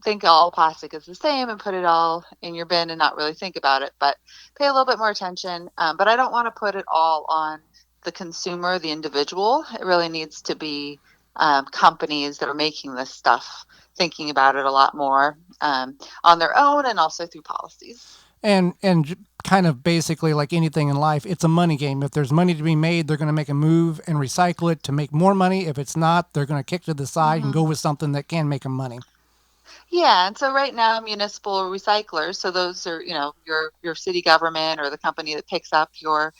think all plastic is the same and put it all in your bin and not really think about it, but pay a little bit more attention. But I don't want to put it all on the consumer, the individual. It really needs to be companies that are making this stuff thinking about it a lot more on their own and also through policies. And kind of basically like anything in life, it's a money game. If there's money to be made, they're going to make a move and recycle it to make more money. If it's not, they're going to kick to the side and go with something that can make them money. Yeah, and so right now, municipal recyclers, so those are, your city government or the company that picks up your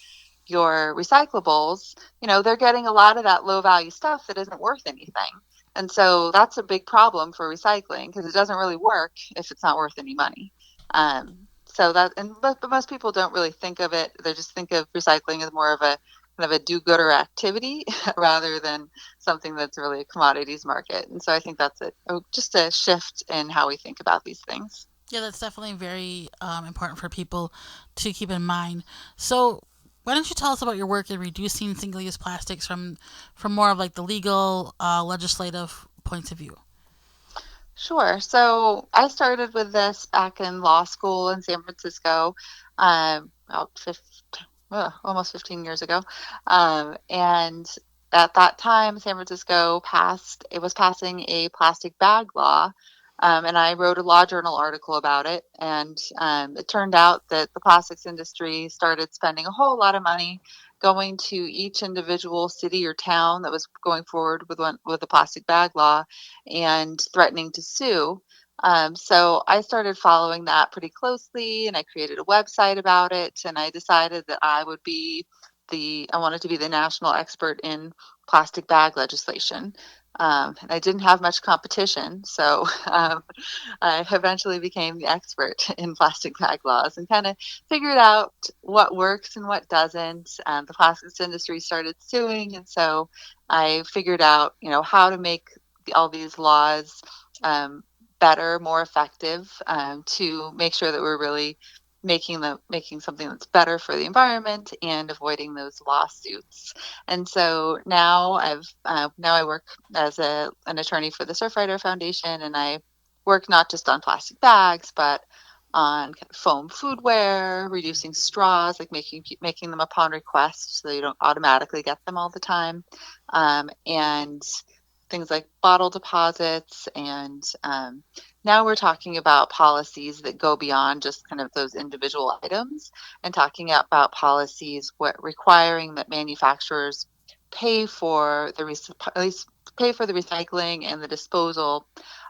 recyclables, they're getting a lot of that low value stuff that isn't worth anything. And so that's a big problem for recycling because it doesn't really work if it's not worth any money. But most people don't really think of it. They just think of recycling as more of a kind of a do-gooder activity rather than something that's really a commodities market. And so I think that's just a shift in how we think about these things. Yeah, that's definitely very important for people to keep in mind. So, why don't you tell us about your work in reducing single-use plastics from more of like the legal, legislative points of view? Sure. So I started with this back in law school in San Francisco, about almost 15 years ago. And at that time, San Francisco was passing a plastic bag law. And I wrote a law journal article about it. And it turned out that the plastics industry started spending a whole lot of money going to each individual city or town that was going forward with the plastic bag law and threatening to sue. So I started following that pretty closely, and I created a website about it. And I decided that I wanted to be the national expert in plastic bag legislation. And I didn't have much competition, so I eventually became the expert in plastic bag laws and kind of figured out what works and what doesn't. The plastics industry started suing, and so I figured out, how to make all these laws better, more effective, to make sure that we're really making something that's better for the environment and avoiding those lawsuits. And so now I work as an attorney for the Surfrider Foundation, and I work not just on plastic bags, but on foam foodware, reducing straws, like making them upon request, so you don't automatically get them all the time, and things like bottle deposits. And now we're talking about policies that go beyond just kind of those individual items, and talking about policies requiring that manufacturers pay for at least pay for the recycling and the disposal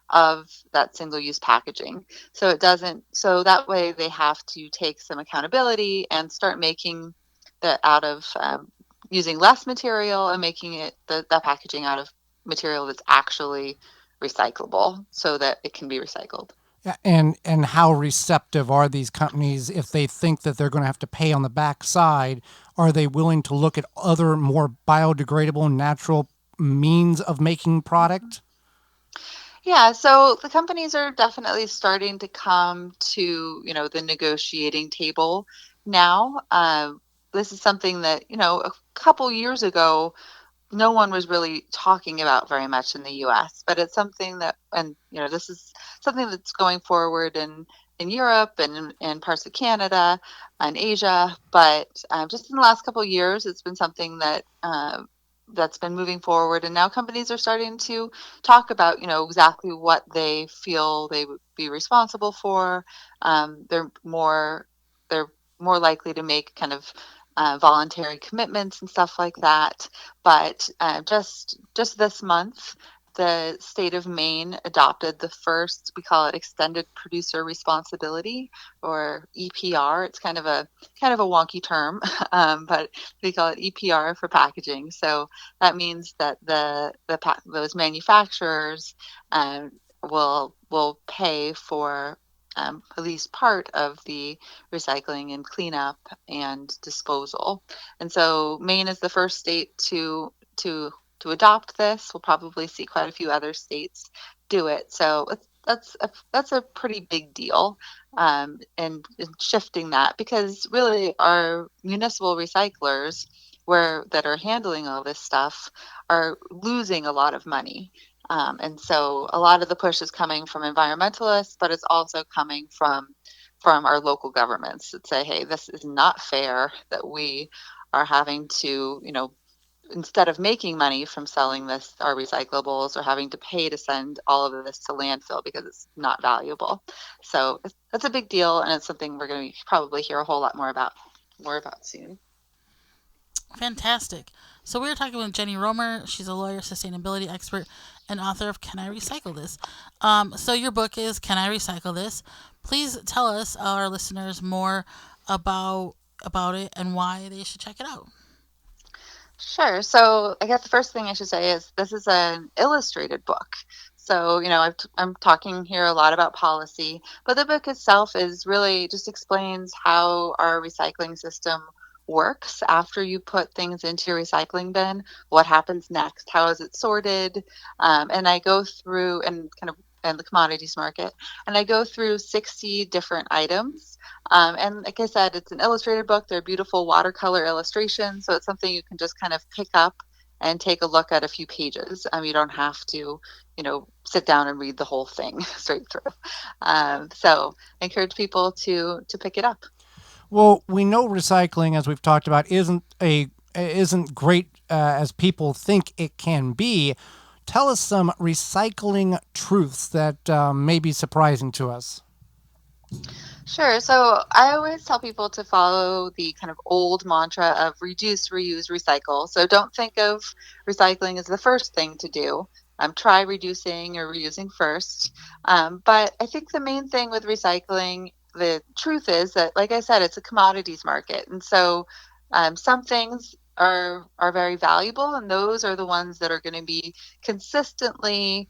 of that single-use packaging. So that way they have to take some accountability and start making that out of using less material and making that packaging out of material that's actually recyclable so that it can be recycled. Yeah, and how receptive are these companies if they think that they're going to have to pay on the back side? Are they willing to look at other more biodegradable, natural means of making product? Yeah, so the companies are definitely starting to come to, the negotiating table now. This is something that, a couple years ago, no one was really talking about very much in the US, but it's something this is something that's going forward in Europe and in parts of Canada and Asia. But just in the last couple of years, it's been something that's been moving forward. And now companies are starting to talk about, exactly what they feel they would be responsible for. They're more likely to make kind of voluntary commitments and stuff like that. But just this month, the state of Maine adopted the first, we call it extended producer responsibility, or EPR. It's kind of a wonky term, but we call it EPR for packaging. So that means that those manufacturers will pay for at least part of the recycling and cleanup and disposal. And so Maine is the first state to adopt this. We'll probably see quite a few other states do it. So that's a pretty big deal, and shifting that, because really our municipal recyclers that are handling all this stuff are losing a lot of money. And so a lot of the push is coming from environmentalists, but it's also coming from our local governments that say, hey, this is not fair that we are having to, instead of making money from selling our recyclables, or having to pay to send all of this to landfill because it's not valuable. So that's a big deal, and it's something we're going to probably hear a whole lot more about soon. Fantastic. So we were talking with Jennie Romer. She's a lawyer, sustainability expert, and author of Can I Recycle This? So your book is Can I Recycle This? Please tell us, our listeners, more about it and why they should check it out. Sure. So I guess the first thing I should say is this is an illustrated book. So, I'm talking here a lot about policy, but the book itself is really just explains how our recycling system works after you put things into your recycling bin, what happens next, how is it sorted, and I go through and the commodities market, and I go through 60 different items. And like I said, it's an illustrated book. They're beautiful watercolor illustrations, so it's something you can just kind of pick up and take a look at a few pages. You don't have to, sit down and read the whole thing straight through. So I encourage people to pick it up. Well, we know recycling, as we've talked about, isn't great as people think it can be. Tell us some recycling truths that may be surprising to us. Sure. So I always tell people to follow the kind of old mantra of reduce, reuse, recycle. So don't think of recycling as the first thing to do. Try reducing or reusing first. But I think the main thing with recycling, the truth is that, like I said, it's a commodities market. And so some things are very valuable, and those are the ones that are going to be consistently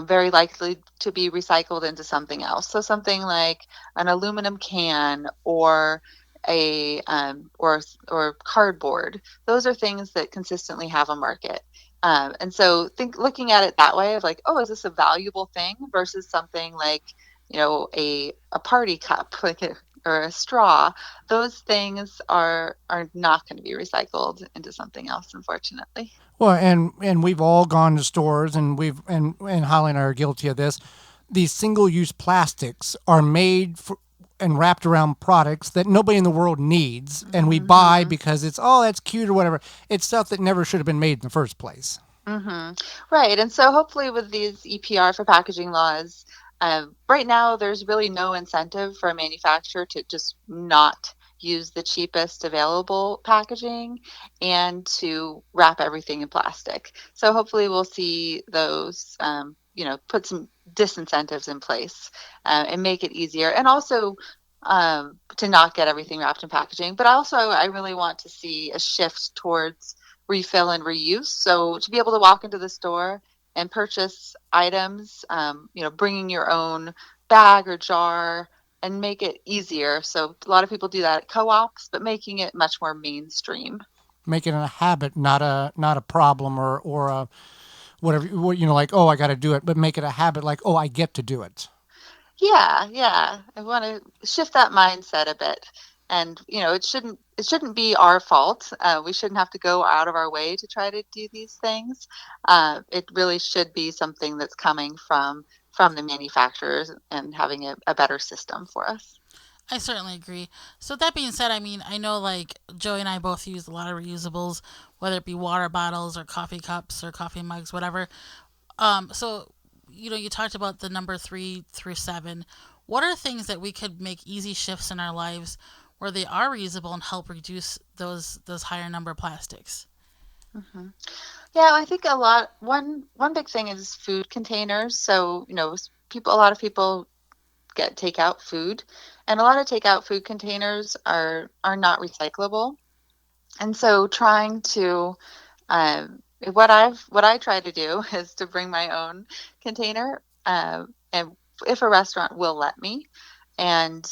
very likely to be recycled into something else. So something like an aluminum can, or or cardboard. Those are things that consistently have a market. And so looking at it that way of like, oh, is this a valuable thing versus something like, a party cup, or a straw. Those things are not going to be recycled into something else, unfortunately. Well, and we've all gone to stores, and Holly and I are guilty of this. These single-use plastics are made for and wrapped around products that nobody in the world needs, and we buy because that's cute or whatever. It's stuff that never should have been made in the first place. Right. And so hopefully with these EPR for packaging laws, right now there's really no incentive for a manufacturer to just not use the cheapest available packaging and to wrap everything in plastic. So hopefully we'll see those, put some disincentives in place, and make it easier. And also to not get everything wrapped in packaging. But also I really want to see a shift towards refill and reuse. So to be able to walk into the store and purchase items, bringing your own bag or jar, and make it easier. So a lot of people do that at co-ops, but making it much more mainstream. Make it a habit, not a problem, or a whatever. Like, oh, I got to do it, but make it a habit. Like, oh, I get to do it. Yeah. I want to shift that mindset a bit. And it shouldn't be our fault. We shouldn't have to go out of our way to try to do these things. It really should be something that's coming from the manufacturers and having a better system for us. I certainly agree. So that being said, I mean, I know like Joey and I both use a lot of reusables, whether it be water bottles or coffee cups or coffee mugs, whatever. So you talked about the number 3 through 7. What are things that we could make easy shifts in our lives where they are reusable and help reduce those higher number plastics? Yeah, I think one big thing is food containers. So a lot of people get takeout food, and a lot of takeout food containers are not recyclable. And so trying to what I try to do is to bring my own container, and if a restaurant will let me, and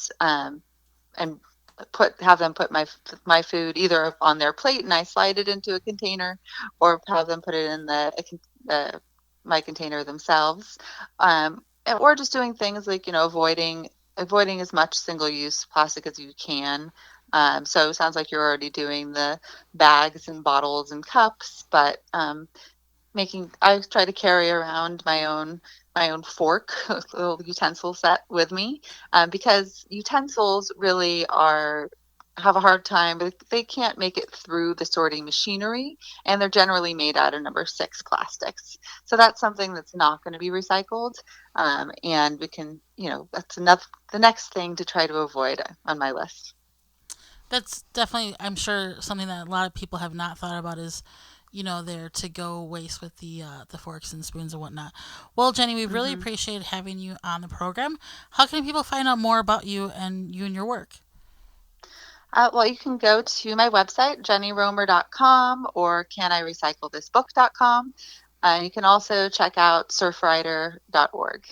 and have them put my food either on their plate and I slide it into a container, or have them put it in the my container themselves. or just doing things like, avoiding as much single-use plastic as you can. So it sounds like you're already doing the bags and bottles and cups, but I try to carry around my own fork, little utensil set with me, because utensils really have a hard time, but they can't make it through the sorting machinery, and they're generally made out of number 6 plastics. So that's something that's not going to be recycled, and we can, that's the next thing to try to avoid on my list. That's definitely, I'm sure, something that a lot of people have not thought about is, their to-go waste with the forks and spoons and whatnot. Well, Jennie, we really appreciated having you on the program. How can people find out more about you and your work? Well, you can go to my website, jennieromer.com, or canirecyclethisbook.com. You can also check out surfrider.org.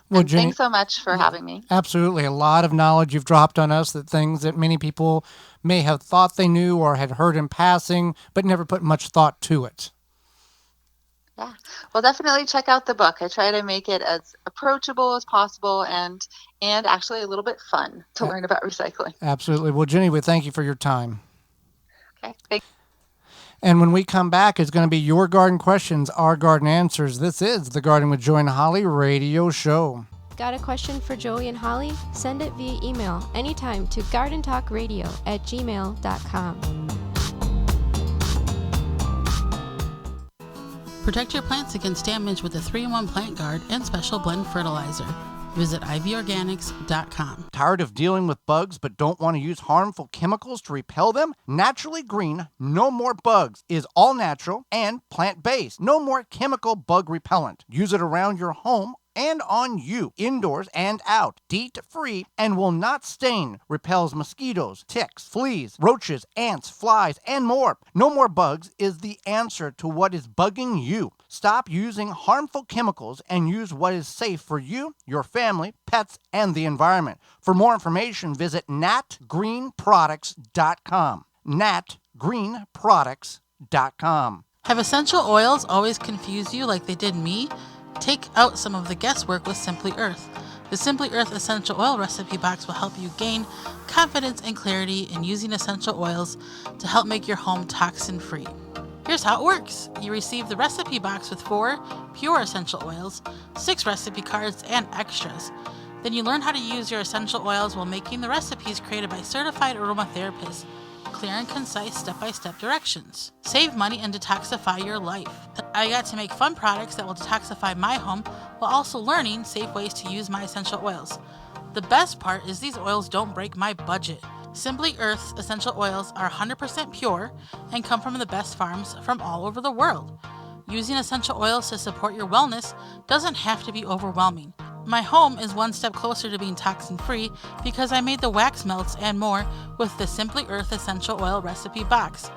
Well, and Jennie, thanks so much for having me. Absolutely. A lot of knowledge you've dropped on us, that things that many people may have thought they knew or had heard in passing, but never put much thought to it. Yeah. Well, definitely check out the book. I try to make it as approachable as possible and actually a little bit fun to learn about recycling. Absolutely. Well, Jennie, we thank you for your time. Okay. Thanks. And when we come back, it's going to be your garden questions, our garden answers. This is the Garden with Joy and Holly radio show. Got a question for Joey and Holly? Send it via email anytime to gardentalkradio@gmail.com. Protect your plants against damage with a 3-in-1 plant guard and special blend fertilizer. Visit ivorganics.com. Tired of dealing with bugs but don't want to use harmful chemicals to repel them? Naturally Green No More Bugs is all natural and plant-based. No more chemical bug repellent. Use it around your home and on you, indoors and out. DEET-free and will not stain. Repels mosquitoes, ticks, fleas, roaches, ants, flies, and more. No More Bugs is the answer to what is bugging you. Stop using harmful chemicals and use what is safe for you, your family, pets, and the environment. For more information, visit natgreenproducts.com. natgreenproducts.com. Have essential oils always confused you like they did me? Take out some of the guesswork with Simply Earth. The Simply Earth Essential Oil Recipe Box will help you gain confidence and clarity in using essential oils to help make your home toxin-free. Here's how it works. You receive the recipe box with 4 pure essential oils, 6 recipe cards, and extras. Then you learn how to use your essential oils while making the recipes created by certified aromatherapists. Clear and concise step-by-step directions. Save money and detoxify your life. I got to make fun products that will detoxify my home while also learning safe ways to use my essential oils. The best part is these oils don't break my budget. Simply Earth's essential oils are 100% pure and come from the best farms from all over the world. Using essential oils to support your wellness doesn't have to be overwhelming. My home is one step closer to being toxin-free because I made the wax melts and more with the Simply Earth Essential Oil Recipe Box.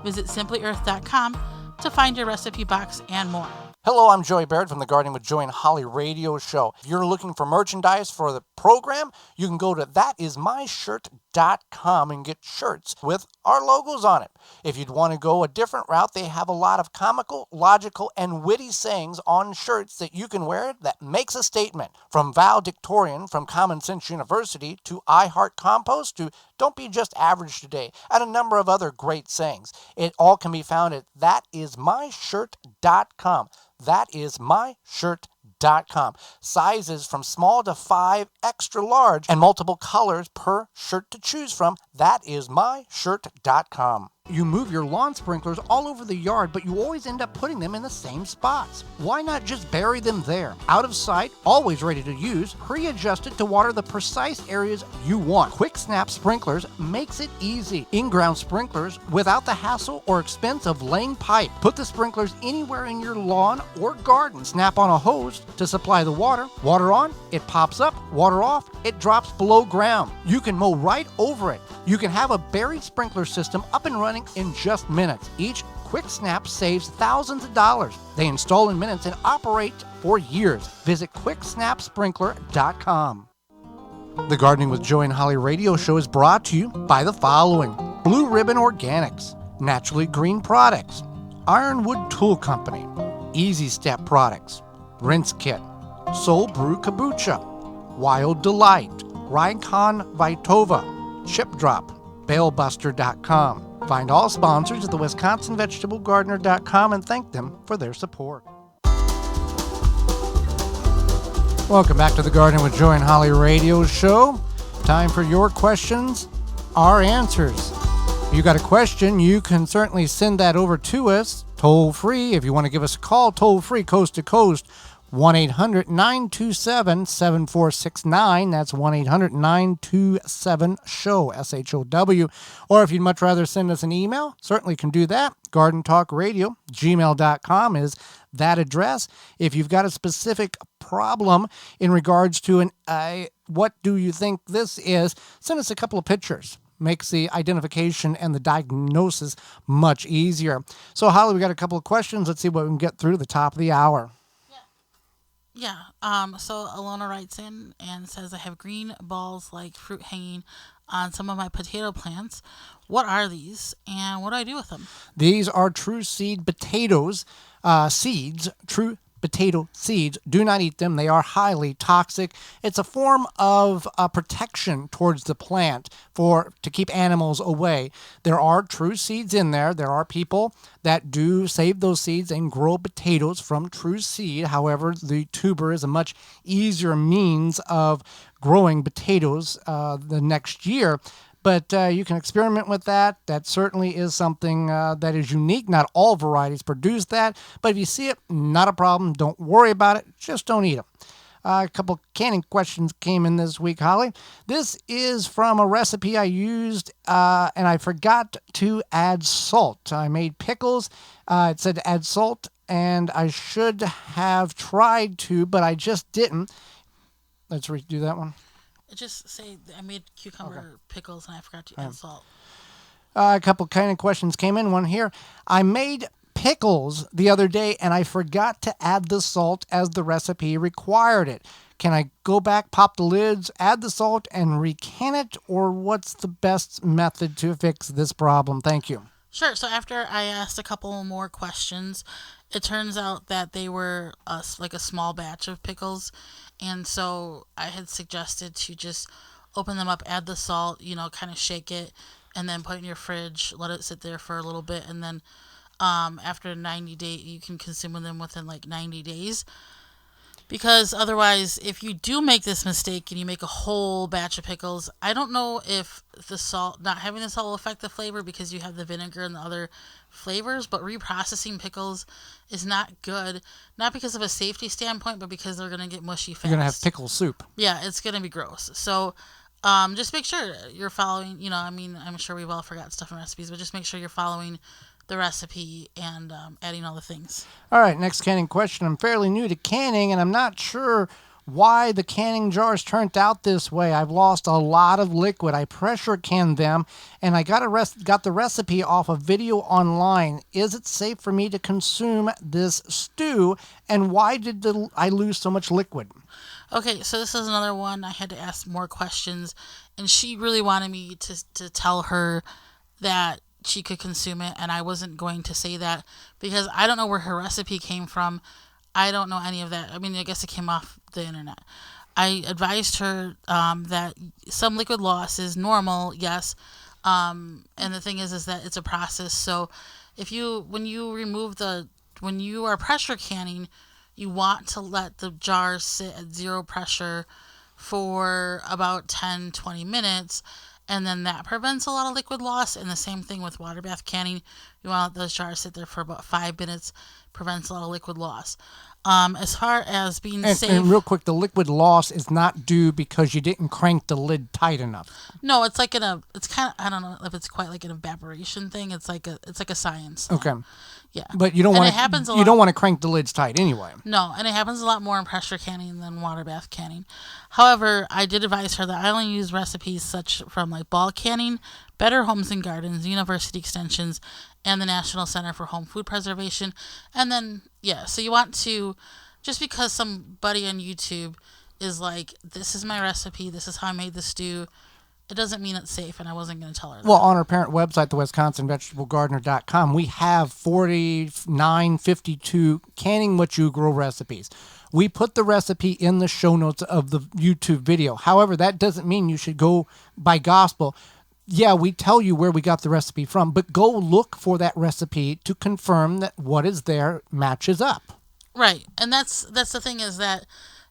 Visit simplyearth.com to find your recipe box and more. Hello, I'm Joey Baird from the Gardening with Joy and Holly radio show. If you're looking for merchandise for the program, you can go to thatismyshirt.com and get shirts with our logos on it. If you'd want to go a different route, they have a lot of comical, logical, and witty sayings on shirts that you can wear that makes a statement. From valedictorian from Common Sense University to I Heart Compost to Don't Be Just Average Today, and a number of other great sayings. It all can be found at thatismyshirt.com. Thatismyshirt.com. Sizes from small to 5 extra large and multiple colors per shirt to choose from. Thatismyshirt.com. You move your lawn sprinklers all over the yard, but you always end up putting them in the same spots. Why not just bury them there? Out of sight, always ready to use, pre-adjusted to water the precise areas you want. Quick Snap Sprinklers makes it easy. In-ground sprinklers without the hassle or expense of laying pipe. Put the sprinklers anywhere in your lawn or garden. Snap on a hose to supply the water. Water on, it pops up. Water off, it drops below ground. You can mow right over it. You can have a buried sprinkler system up and running in just minutes. Each Quick Snap saves thousands of dollars. They install in minutes and operate for years. Visit quicksnapsprinkler.com. The Gardening with Joy and Holly radio show is brought to you by the following: Blue Ribbon Organics, Naturally Green Products, Ironwood Tool Company, Easy Step Products, Rinse Kit, Soul Brew Kombucha, Wild Delight, Rykon Vitova, Chip Drop, BaleBuster.com. Find all sponsors at the WisconsinVegetableGardener.com and thank them for their support. Welcome back to the Garden with Joy and Holly radio show. Time for your questions, our answers. If you got a question, you can certainly send that over to us toll free. If you want to give us a call, toll free, coast to coast, 1-800-927-7469. That's 1-800-927-SHOW, S-H-O-W. Or if you'd much rather send us an email, certainly can do that. GardenTalkRadio@gmail.com is that address. If you've got a specific problem in regards to what do you think this is, send us a couple of pictures. Makes the identification and the diagnosis much easier. So, Holly, we got a couple of questions. Let's see what we can get through the top of the hour. Yeah. So Alona writes in and says, I have green balls like fruit hanging on some of my potato plants. What are these and what do I do with them? These are true seed potatoes, seeds, true potato seeds. Do not eat them. They are highly toxic. It's a form of protection towards the plant to keep animals away. There are true seeds in there. There are people that do save those seeds and grow potatoes from true seed. However, the tuber is a much easier means of growing potatoes the next year. But you can experiment with that. That certainly is something that is unique. Not all varieties produce that. But if you see it, not a problem. Don't worry about it. Just don't eat them. A couple canning questions came in this week, Holly. This is from a recipe I used, and I forgot to add salt. I made pickles. It said to add salt, and I should have tried to, but I just didn't. Let's redo that one. Just say I made cucumber pickles and I forgot to add salt. A couple kind of questions came in. One here. I made pickles the other day and I forgot to add the salt as the recipe required it. Can I go back, pop the lids, add the salt, and recan it? Or what's the best method to fix this problem? Thank you. Sure. So after I asked a couple more questions, it turns out that they were like a small batch of pickles. And so I had suggested to just open them up, add the salt, kind of shake it, and then put it in your fridge, let it sit there for a little bit. And then after 90 days, you can consume them within like 90 days. Because otherwise, if you do make this mistake and you make a whole batch of pickles, I don't know if the salt, not having the salt will affect the flavor because you have the vinegar and the other flavors, but reprocessing pickles is not good. Not because of a safety standpoint, but because they're going to get mushy fast. You're going to have pickle soup. Yeah, it's going to be gross. So just make sure you're following, I'm sure we've all forgot stuff in recipes, but just make sure you're following the recipe and adding all the things. All right, next canning question. I'm fairly new to canning, and I'm not sure why the canning jars turned out this way. I've lost a lot of liquid. I pressure canned them, and I got the recipe off a video online. Is it safe for me to consume this stew, and why did I lose so much liquid? Okay, so this is another one. I had to ask more questions, and she really wanted me to tell her that she could consume it, and I wasn't going to say that because I don't know where her recipe came from. I don't know any of that. I mean, I guess it came off the internet. I advised her that some liquid loss is normal, yes, and the thing is that it's a process. So when you are pressure canning, you want to let the jar sit at zero pressure for about 10-20 minutes. And then that prevents a lot of liquid loss. And the same thing with water bath canning. You want to let those jars sit there for about 5 minutes. Prevents a lot of liquid loss. As far as being safe. And real quick, the liquid loss is not due because you didn't crank the lid tight enough. No, it's like it's kind of, I don't know if it's quite like an evaporation thing. It's like a science thing. Okay. Yeah. But you don't want to crank the lids tight anyway. No, and it happens a lot more in pressure canning than water bath canning. However, I did advise her that I only use recipes such from like ball canning, Better Homes and Gardens, University Extensions, and the National Center for Home Food Preservation. And then, so you want to, just because somebody on YouTube is like, this is my recipe, this is how I made the stew, it doesn't mean it's safe, and I wasn't going to tell her that. Well, on our parent website, the WisconsinVegetableGardener.com, we have 4952 canning what you grow recipes. We put the recipe in the show notes of the YouTube video. However, that doesn't mean you should go by gospel. Yeah, we tell you where we got the recipe from, but go look for that recipe to confirm that what is there matches up. Right, and that's the thing is that,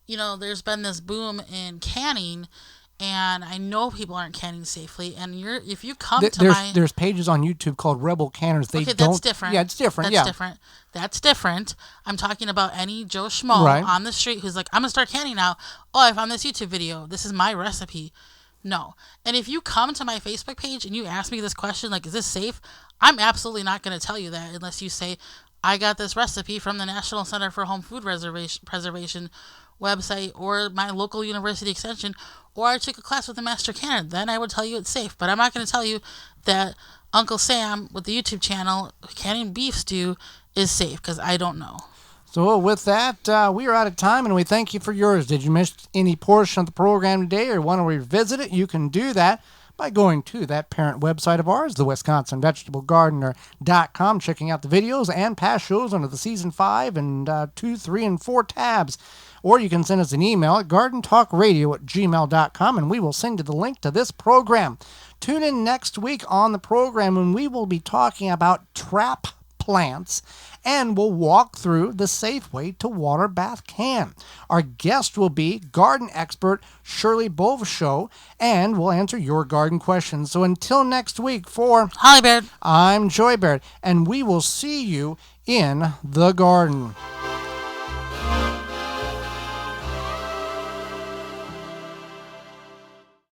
there's been this boom in canning, and I know people aren't canning safely. And if you come there's pages on YouTube called Rebel Canners. That's different. Yeah, it's different. That's different. I'm talking about any Joe Schmo on the street who's like, I'm gonna start canning now. Oh, I found this YouTube video. This is my recipe. No. And if you come to my Facebook page and you ask me this question, like, is this safe? I'm absolutely not going to tell you that unless you say, I got this recipe from the National Center for Home Food Preservation website or my local university extension, or I took a class with a master canner. Then I would tell you it's safe. But I'm not going to tell you that Uncle Sam with the YouTube channel, Canning Beef Stew, is safe, because I don't know. So with that, we are out of time, and we thank you for yours. Did you miss any portion of the program today or want to revisit it? You can do that by going to that parent website of ours, the WisconsinVegetableGardener.com, checking out the videos and past shows under the Season 5 and 2, 3, and 4 tabs. Or you can send us an email at gardentalkradio@gmail.com, and we will send you the link to this program. Tune in next week on the program, when we will be talking about trap plants, and we'll walk through the safe way to water bath can. Our guest will be garden expert Shirley Boveshow, and we'll answer your garden questions. So until next week, for Holly Baird, I'm Joy Baird, and we will see you in the garden.